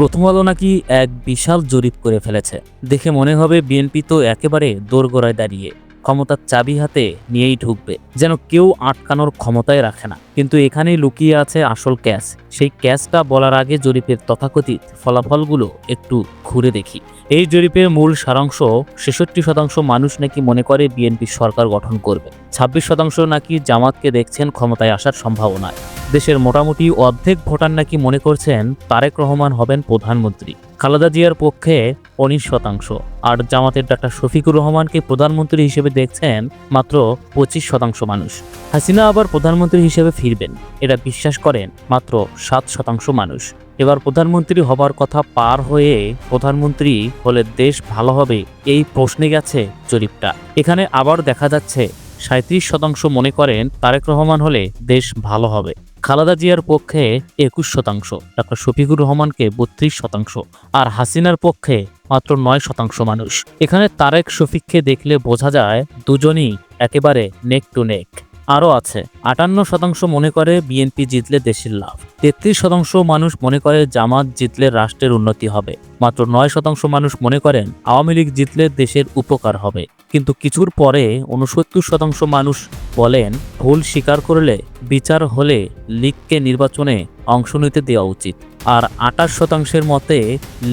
প্রথম আলো নাকি এক বিশাল জরিপ করে ফেলেছে। দেখে মনে হবে বিএনপি তো একেবারে দোরগোড়ায় দাঁড়িয়ে ক্ষমতার চাবি হাতে নিয়েই ঢুকবে, যেন কেউ আটকানোর ক্ষমতায় রাখে না। কিন্তু এখানেই লুকিয়ে আছে আসল ক্যাচ। সেই ক্যাচটা বলার আগে জরিপের তথাকথিত ফলাফলগুলো একটু ঘুরে দেখি। এই জরিপের মূল সারাংশ, ৬৬% মানুষ নাকি মনে করে বিএনপি সরকার গঠন করবে, ২৬% নাকি জামাতকে দেখছেন ক্ষমতায় আসার সম্ভাবনায়। দেশের মোটামুটি অর্ধেক ভোটার নাকি মনে করছেন তারেক রহমান হবেন প্রধানমন্ত্রী। খালেদা জিয়ার পক্ষে ১৯%, আর জামাতের ডাক্তার শফিকুর রহমানকে প্রধানমন্ত্রী হিসেবে দেখছেন মাত্র ২৫% মানুষ। হাসিনা আবার প্রধানমন্ত্রী হিসেবে ফিরবেন, এটা বিশ্বাস করেন মাত্র ৭% মানুষ। এবার প্রধানমন্ত্রী হবার কথা পার হয়ে প্রধানমন্ত্রী হলে দেশ ভালো হবে, এই প্রশ্নে গেছে জরিপটা। এখানে আবার দেখা যাচ্ছে ৩৭% মনে করেন তারেক রহমান হলে দেশ ভালো হবে। খালেদা জিয়ার পক্ষে ২১%, ডাক্তার শফিকুর রহমানকে ৩২%, আর হাসিনার পক্ষে মাত্র ৯% মানুষ। এখানে তারেক শফিককে দেখলে বোঝা যায় দুজনই একেবারে নেক টু নেক। আরও আছে ৫৮% মনে করে বিএনপি জিতলে দেশের লাভ, ৩৩% মানুষ মনে করে জামাত জিতলে রাষ্ট্রের উন্নতি হবে, মাত্র ৯% মানুষ মনে করেন আওয়ামী লীগ জিতলে দেশের উপকার হবে। কিন্তু কিছুর পরে ৬৯% মানুষ বলেন ভুল স্বীকার করলে বিচার হলে লীগকে নির্বাচনে অংশ নিতে দেওয়া উচিত, আর ২৮% মতে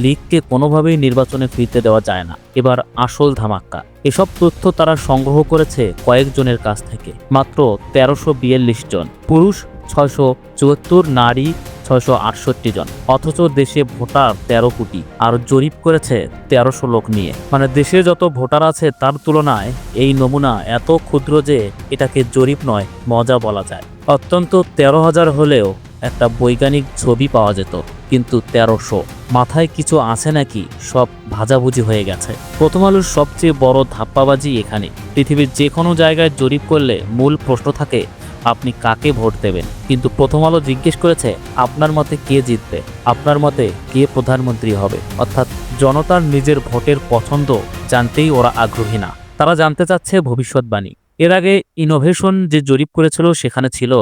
লীগকে কোনোভাবেই নির্বাচনে ফিরতে দেওয়া যায় না। এবার আসল ধামাক্কা, এসব তথ্য তারা সংগ্রহ করেছে কয়েকজনের কাছ থেকে, মাত্র ১৩৪২ জন, পুরুষ ৬৭৪, নারী ৬৬৮ জন, অথচ দেশে ভোটার ১৩ কোটি, আর জরিপ করেছে ১৩০০ লোক নিয়ে। মানে দেশে যত ভোটার আছে তার তুলনায় এই নমুনা এত ক্ষুদ্র যে এটাকে জরিপ নয়, মজা বলা যায়। অত্যন্ত ১৩,০০০ হলেও একটা বৈজ্ঞানিক ছবি পাওয়া যেত, কিন্তু ১৩০০, মাথায় কিছু আছে নাকি? সব ভাজাভুজি হয়ে গেছে। প্রথম আলোর সবচেয়ে বড় ধাপ্পাবাজি এখানে। পৃথিবীর যে কোনো জায়গায় জরিপ করলে মূল প্রশ্ন থাকে আপনি কাকে ভোট দেবেন, কিন্তু প্রথম আলো জিজ্ঞেস করেছে আপনার মতে কে জিতবে, আপনার মতে কে প্রধানমন্ত্রী হবে। অর্থাৎ জনতার নিজের ভোটের পছন্দ জানতেই ওরা আগ্রহী না, তারা জানতে চাচ্ছে ভবিষ্যৎবাণী। এর আগে ইনোভেশন যে জরিপ করেছিল সেখানে ছিল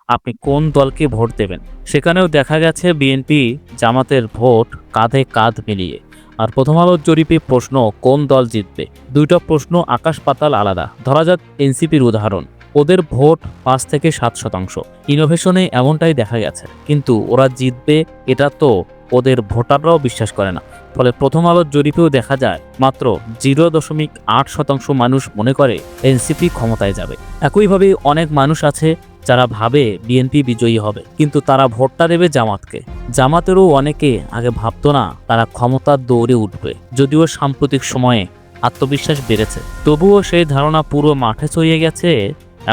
আপনি কোন দলকে ভোট দেবেন, সেখানেও দেখা গেছে বিএনপি জামাতের ভোট কাঁধে কাঁধ মিলিয়ে। আর প্রথম আলোর জরিপে প্রশ্ন কোন দল জিতবে, দুইটা প্রশ্ন আকাশ পাতাল আলাদা। ধরা যাক এনসিপির উদাহরণ, ওদের ভোট ৫ থেকে ৭%। ইনোভেশনে এমনটাই দেখা গেছে, কিন্তু ওরা জিতবে এটা তো ওদের ভোটাররাও বিশ্বাস করে না। ফলে প্রথম আলোর জরিপেও দেখা যায় মাত্র ০.৮% মানুষ মনে করে এনসিপি ক্ষমতায় যাবে। একইভাবে অনেক মানুষ আছে যারা ভাবে বিএনপি বিজয়ী হবে, কিন্তু তারা ভোটটা দেবে জামাতকে। জামাতেরও অনেকে আগে ভাবতো না তারা ক্ষমতার দৌড়ে উঠবে, যদিও সাম্প্রতিক সময়ে আত্মবিশ্বাস বেড়েছে, তবুও সেই ধারণা পুরো মাঠে ছড়িয়ে গেছে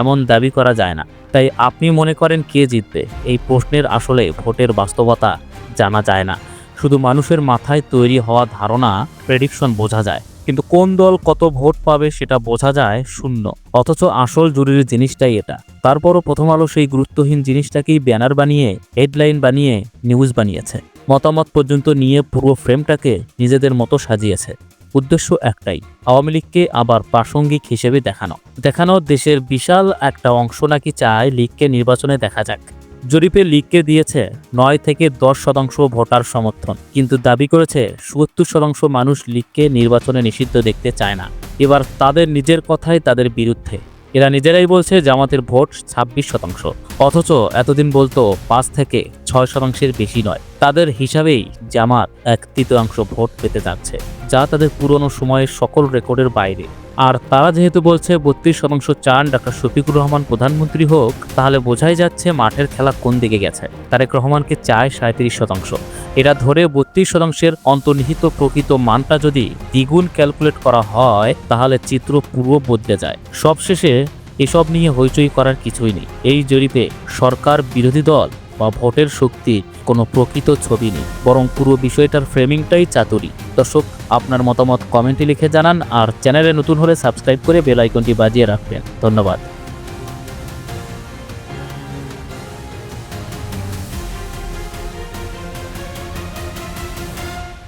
এমন দাবি করা যায় না। তাই আপনি মনে করেন কে জিতবে, এই প্রশ্নের আসলে ভোটের বাস্তবতা জানা যায় না, শুধু মানুষের মাথায় তৈরি হওয়া ধারণা, প্রেডিকশন বোঝা যায়, কিন্তু কোন দল কত ভোট পাবে সেটা বোঝা যায় শূন্য। অথচ আসল জরুরি জিনিসটাই এটা। তারপরও প্রথম আলো সেই গুরুত্বহীন জিনিসটাকেই ব্যানার বানিয়ে, হেডলাইন বানিয়ে নিউজ বানিয়েছে, মতামত পর্যন্ত নিয়ে পুরো ফ্রেমটাকে নিজেদের মতো সাজিয়েছে। উদ্দেশ্য একটাই, আওয়ামী লীগকে আবার প্রাসঙ্গিক হিসেবে দেখানো দেশের বিশাল একটা অংশ নাকি চায় লীগকে নির্বাচনে দেখা যাক। জরিপে লীগকে দিয়েছে ৯ থেকে ১০% ভোটার সমর্থন, কিন্তু দাবি করেছে ৭০% মানুষ লীগকে নির্বাচনে নিষিদ্ধ দেখতে চায় না। এবার তাদের নিজের কথাই তাদের বিরুদ্ধে, এরা নিজেরাই বলছে জামাতের ভোট ২৬%, অথচ এতদিন বলতো ৫ থেকে ৬% বেশি নয়। তাদের হিসাবেই জামাত ১/৩ ভোট পেতে যাচ্ছে, যা তাদের পুরনো সময়ের সকল রেকর্ডের বাইরে। আর তারা যেহেতু বলছে ৩২% চান ডাক্তার শফিকুর রহমান প্রধানমন্ত্রী হোক, তাহলে বোঝাই যাচ্ছে মাঠের খেলা কোন দিকে গেছে। তারেক রহমানকে চায় ৩৭%। এরা ধরে ৩২%-এর অন্তর্নিহিত প্রকৃত মানটা যদি দ্বিগুণ ক্যালকুলেট করা হয়, তাহলে চিত্র পুরো বদলে যায়। সবশেষে এসব নিয়ে হইচই করার কিছুই নেই। এই জরিপে সরকার, বিরোধী দল বা ভোটের শক্তি কোনো প্রকৃত ছবি নেই, বরং পুরো বিষয়টার ফ্রেমিংটাই চাতুরি। দর্শক, আপনার মতামত কমেন্টে লিখে জানান, আর চ্যানেলে নতুন হলে সাবস্ক্রাইব করে বেল আইকনটি বাজিয়ে রাখবেন। ধন্যবাদ।